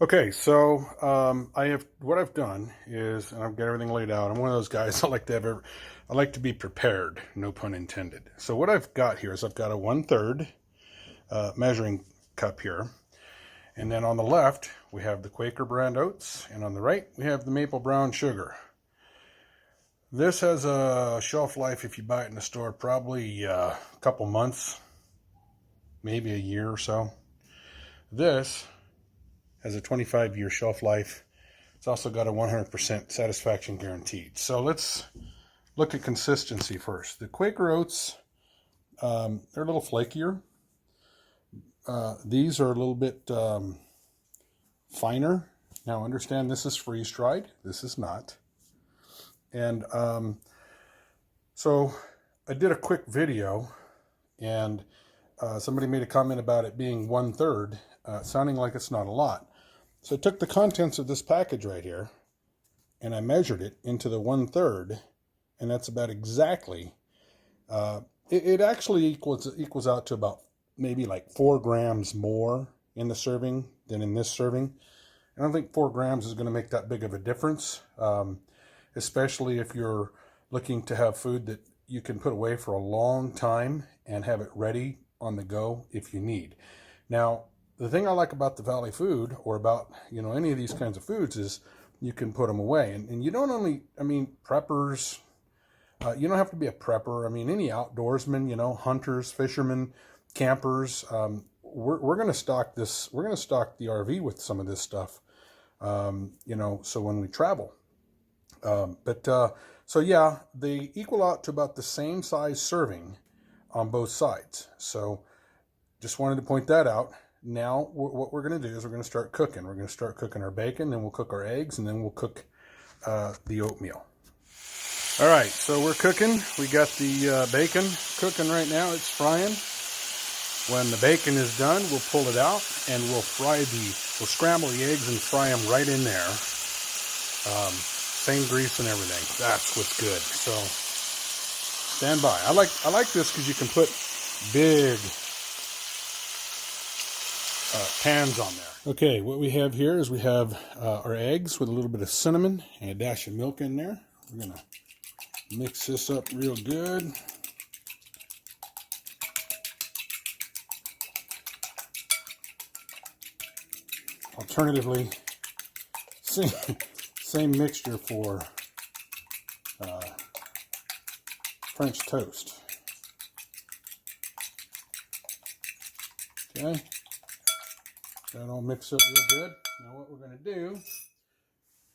Okay, so what I've done is, and I've got everything laid out. I'm one of those guys I like to be prepared, no pun intended. So what I've got here is I've got a 1/3 measuring cup here, and then on the left we have the Quaker brand oats, and on the right we have the maple brown sugar. This has a shelf life, if you buy it in the store, probably a couple months, maybe a year or so. This has a 25-year shelf life. It's also got a 100% satisfaction guaranteed. So let's look at consistency first. The Quaker Oats, they're a little flakier. These are a little bit finer. Now understand, this is freeze-dried. This is not. And so I did a quick video, and somebody made a comment about it being 1/3, sounding like it's not a lot. So I took the contents of this package right here, and I measured it into the 1/3, and that's about exactly. It actually equals out to about maybe like 4 grams more in the serving than in this serving. I don't think 4 grams is going to make that big of a difference, especially if you're looking to have food that you can put away for a long time and have it ready on the go if you need. Now, the thing I like about the Valley Food, or about, any of these kinds of foods, is you can put them away. And you don't only, preppers, you don't have to be a prepper. Any outdoorsman, hunters, fishermen, campers, we're going to stock this. We're going to stock the RV with some of this stuff, so when we travel. So yeah, they equal out to about the same size serving on both sides. So just wanted to point that out. Now, what we're going to do is we're going to start cooking. We're going to start cooking our bacon, then we'll cook our eggs, and then we'll cook the oatmeal. All right, so we're cooking. We got the bacon cooking right now. It's frying. When the bacon is done, we'll pull it out, and we'll scramble the eggs and fry them right in there. Same grease and everything. That's what's good. So stand by. I like this because you can put big pans on there. Okay, what we have here is we have our eggs with a little bit of cinnamon and a dash of milk in there. We're gonna mix this up real good. Alternatively, same mixture for French toast. Okay. That all mixed up real good. Now what we're going to do,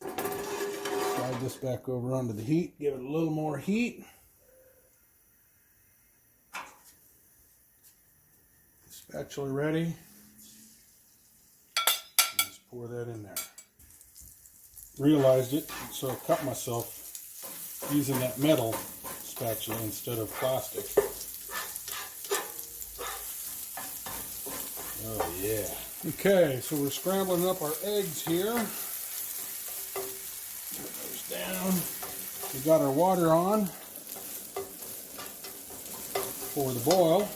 slide this back over onto the heat, give it a little more heat. Spatula ready. Just pour that in there. Realized it, so I cut myself using that metal spatula instead of plastic. Oh yeah. Okay, so we're scrambling up our eggs here. Turn those down. We got our water on for the boil.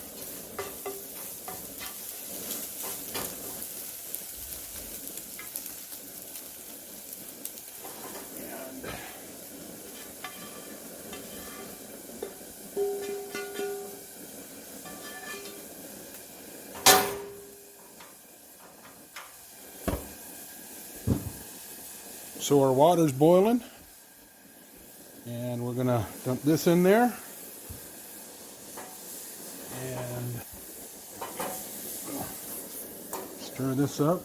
So our water's boiling, and we're gonna dump this in there, and stir this up.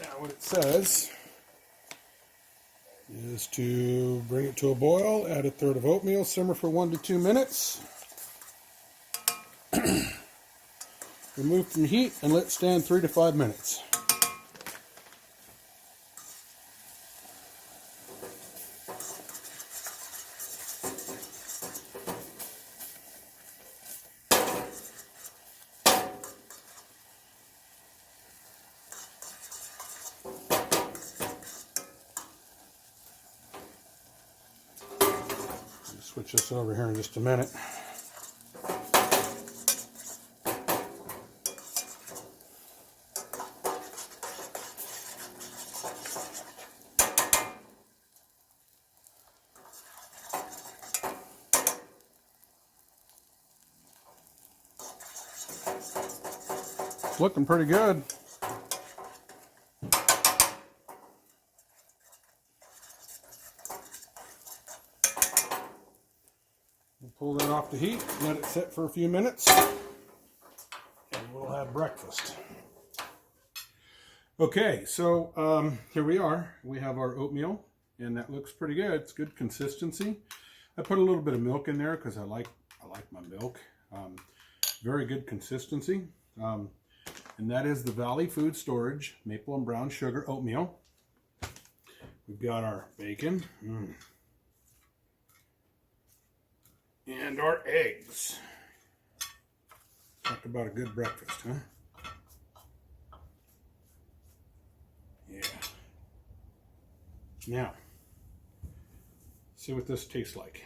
Now what it says is to bring it to a boil, add 1/3 of oatmeal, simmer for 1 to 2 minutes. Remove from heat and let stand 3 to 5 minutes. switch this over here in just a minute. It's looking pretty good. We'll pull that off the heat, let it sit for a few minutes, and we'll have breakfast. Okay, so here we are. We have our oatmeal, and that looks pretty good. It's good consistency. I put a little bit of milk in there because I like my milk. Very good consistency. And that is the Valley Food Storage Maple and Brown Sugar Oatmeal. We've got our bacon. And our eggs. Talk about a good breakfast, huh? Yeah. Now, see what this tastes like.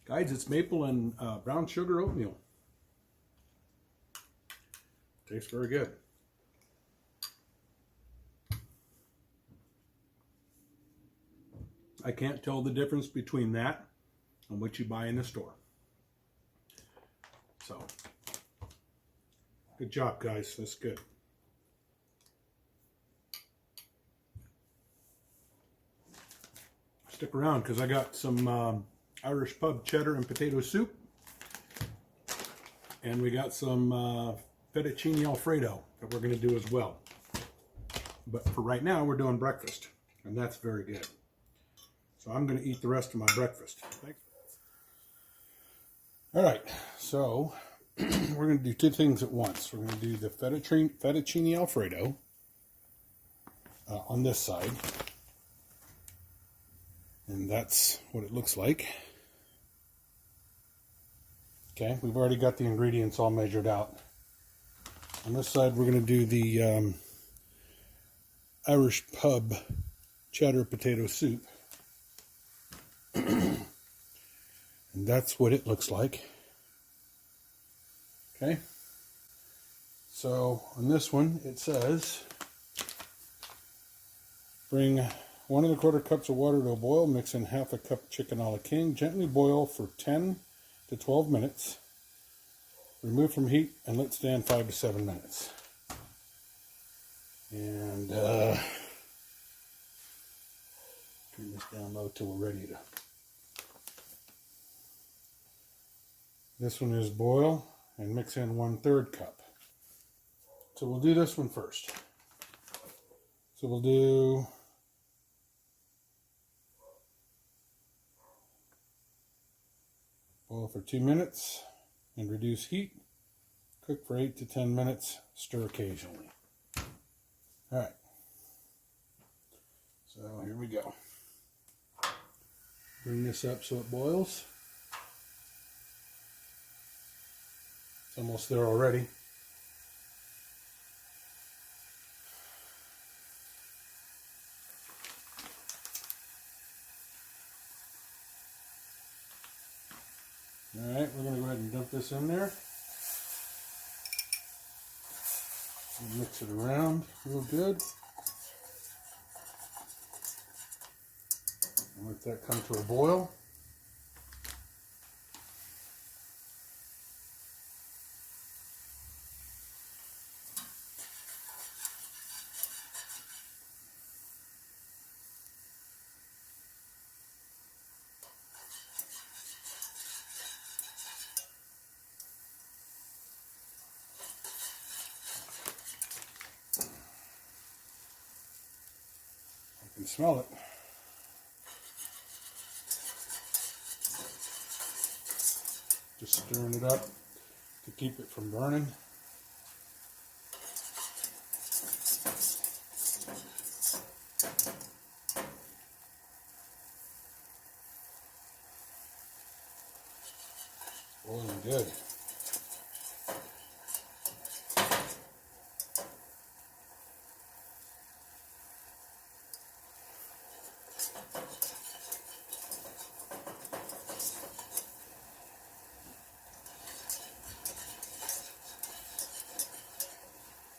Guys, it's maple and brown sugar oatmeal. Tastes very good. I can't tell the difference between that and what you buy in the store. So, good job, guys. That's good. Stick around because I got some Irish pub cheddar and potato soup. And we got some fettuccine alfredo that we're going to do as well. But for right now, we're doing breakfast. And that's very good. So I'm going to eat the rest of my breakfast. Thanks. All right, so we're going to do two things at once. We're going to do the fettuccine alfredo on this side. And that's what it looks like. Okay, we've already got the ingredients all measured out. On this side, we're going to do the Irish pub cheddar potato soup. And that's what it looks like. Okay. So on this one, it says, bring 1 1/4 cups of water to a boil, mix in half a cup chicken a la king, gently boil for 10 to 12 minutes. Remove from heat and let stand 5 to 7 minutes. And turn this down low till we're ready to. This one is boil and mix in 1/3 cup. So we'll do this one first. So we'll do boil for 2 minutes and reduce heat. Cook for 8 to 10 minutes. Stir occasionally. All right. So here we go. Bring this up so it boils. It's almost there already. All right, we're going to go ahead and dump this in there. And mix it around real good. And let that come to a boil. You can smell it. Just stirring it up to keep it from burning. Boiling good.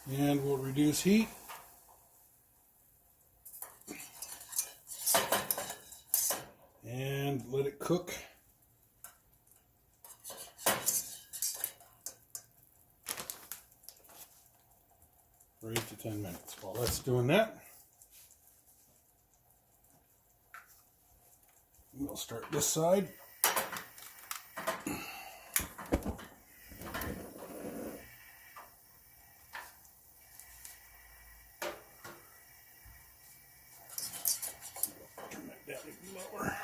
And we'll reduce heat. And let it cook. For 8 to 10 minutes. While that's doing that, we'll start this side. Turn that down even lower.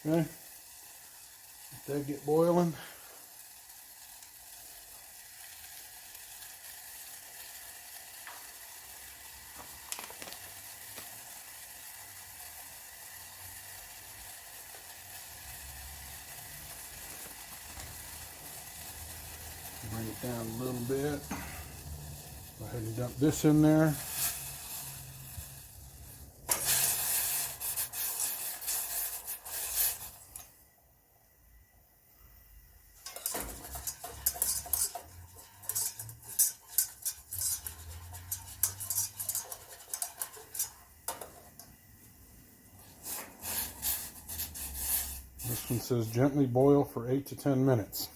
Okay, let that get boiling. Bring it down a little bit. Go ahead and dump this in there. This one says gently boil for 8 to 10 minutes.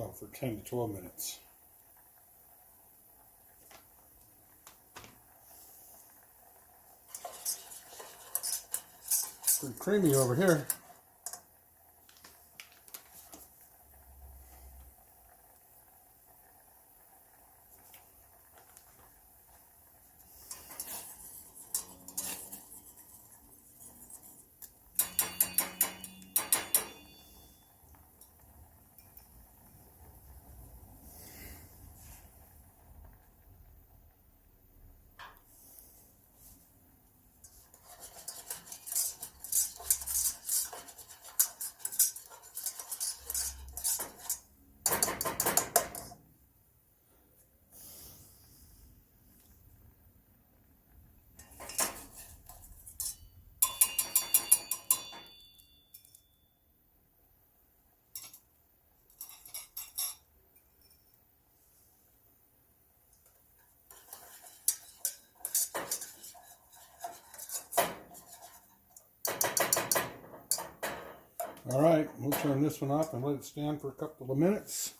Oh, for 10 to 12 minutes. Pretty creamy over here. All right, we'll turn this one off and let it stand for a couple of minutes.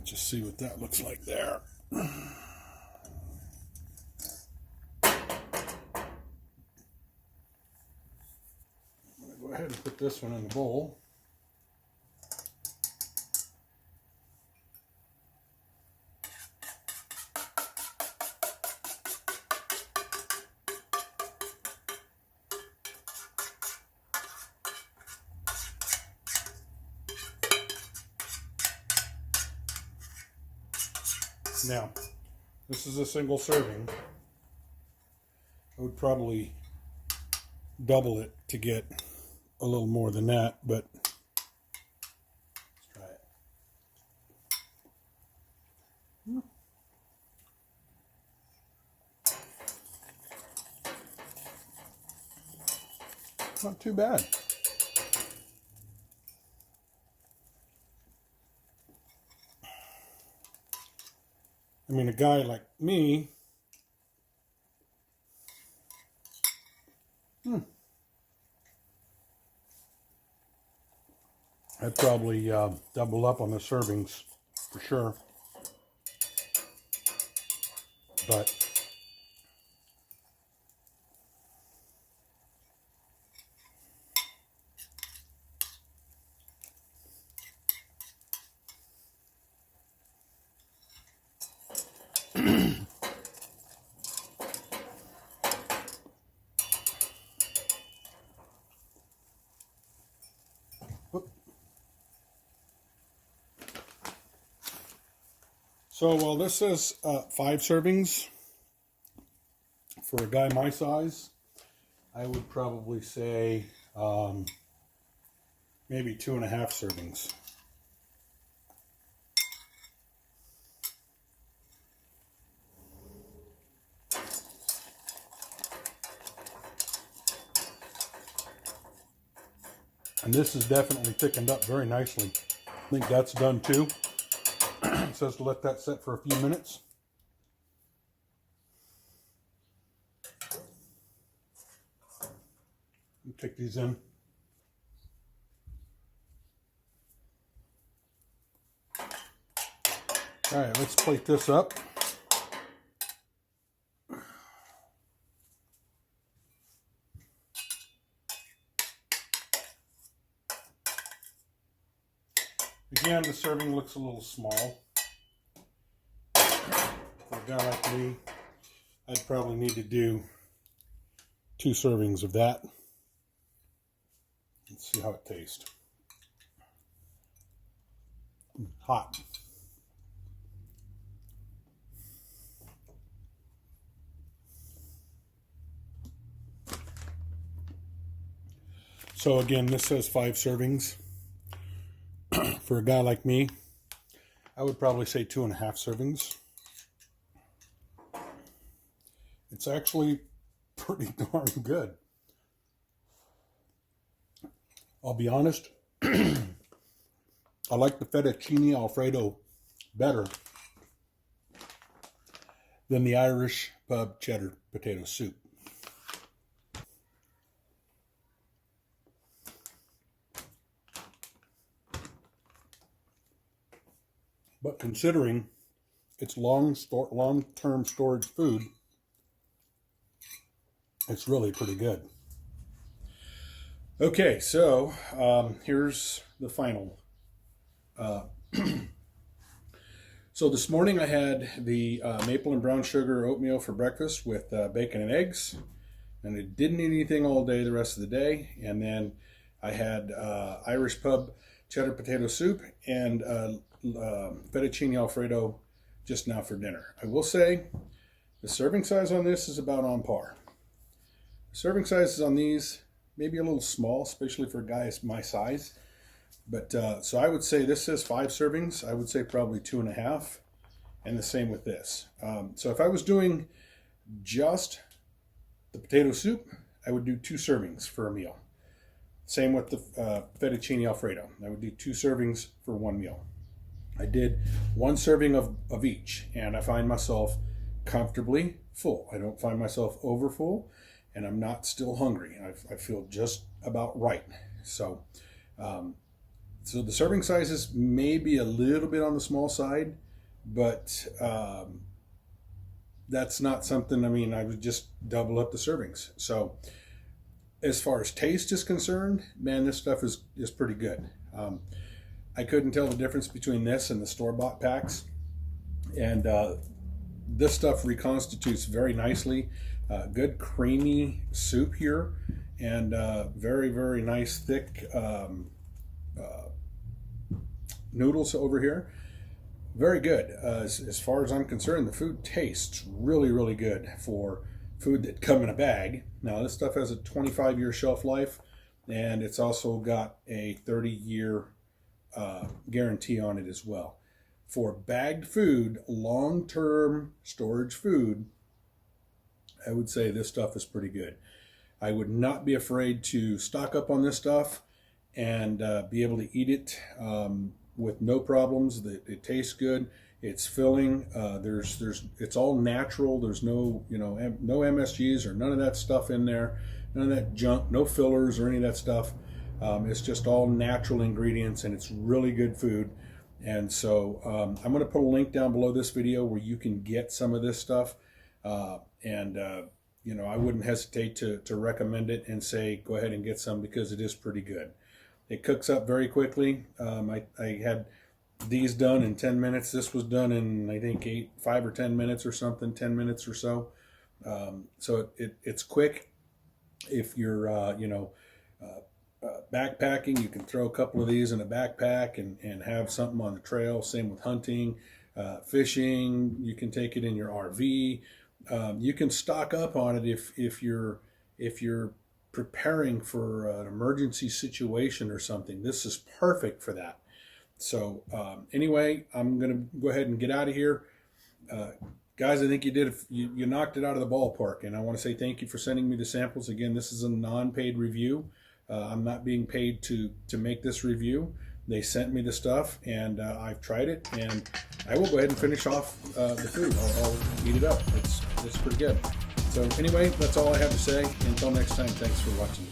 Let's just see what that looks like there. Go ahead and put this one in the bowl. Now, this is a single serving. I would probably double it to get a little more than that, but let's try it. Not too bad. I mean, a guy like me, I'd probably double up on the servings for sure. But so while this says 5 servings for a guy my size, I would probably say maybe 2.5 servings. And this is definitely thickened up very nicely. I think that's done too. It says to let that set for a few minutes. Take these in. All right, let's plate this up. Again, the serving looks a little small. For a guy like me, I'd probably need to do 2 servings of that. Let's see how it tastes. Hot. So again, this says 5 servings. For a guy like me, I would probably say 2.5 servings. It's actually pretty darn good. I'll be honest, I like the fettuccine alfredo better than the Irish pub cheddar potato soup. But considering it's long-term storage food, it's really pretty good. Okay, so here's the final. So this morning I had the maple and brown sugar oatmeal for breakfast with bacon and eggs, and I didn't eat anything all day the rest of the day. And then I had Irish pub cheddar potato soup and fettuccine alfredo just now for dinner. I will say the serving size on this is about on par. Serving sizes on these maybe a little small, especially for guys my size. But so I would say this says 5 servings. I would say probably 2.5, and the same with this. So if I was doing just the potato soup, I would do 2 servings for a meal. Same with the fettuccine alfredo. I would do 2 servings for 1 meal. I did 1 serving of each, and I find myself comfortably full. I don't find myself over full, and I'm not still hungry. I feel just about right. So, so the serving sizes may be a little bit on the small side, but that's not something, I mean, I would just double up the servings. So as far as taste is concerned, man, this stuff is pretty good. I couldn't tell the difference between this and the store-bought packs. And this stuff reconstitutes very nicely. Good creamy soup here, and very, very nice thick noodles over here. Very good. As far as I'm concerned, the food tastes really, really good for food that come in a bag. Now, this stuff has a 25-year shelf life, and it's also got a 30-year guarantee on it as well. For bagged food, long-term storage food, I would say this stuff is pretty good. I would not be afraid to stock up on this stuff and be able to eat it with no problems. It tastes good. It's filling. It's all natural. There's no no MSGs or none of that stuff in there. None of that junk. No fillers or any of that stuff. It's just all natural ingredients, and it's really good food. And so I'm going to put a link down below this video where you can get some of this stuff. I wouldn't hesitate to recommend it and say go ahead and get some, because it is pretty good. It cooks up very quickly. I had these done in 10 minutes. This was done in, I think, 5 or 10 minutes or something, 10 minutes or so. So it's quick. If you're, backpacking, you can throw a couple of these in a backpack and have something on the trail. Same with hunting, fishing. You can take it in your RV. You can stock up on it if you're preparing for an emergency situation or something. This is perfect for that. So anyway, I'm going to go ahead and get out of here. Guys, I think you knocked it out of the ballpark, and I want to say thank you for sending me the samples. Again, this is a non-paid review. I'm not being paid to make this review. They sent me the stuff, and I've tried it, and I will go ahead and finish off the food. I'll eat it up. It's pretty good. So anyway, that's all I have to say. Until next time, thanks for watching.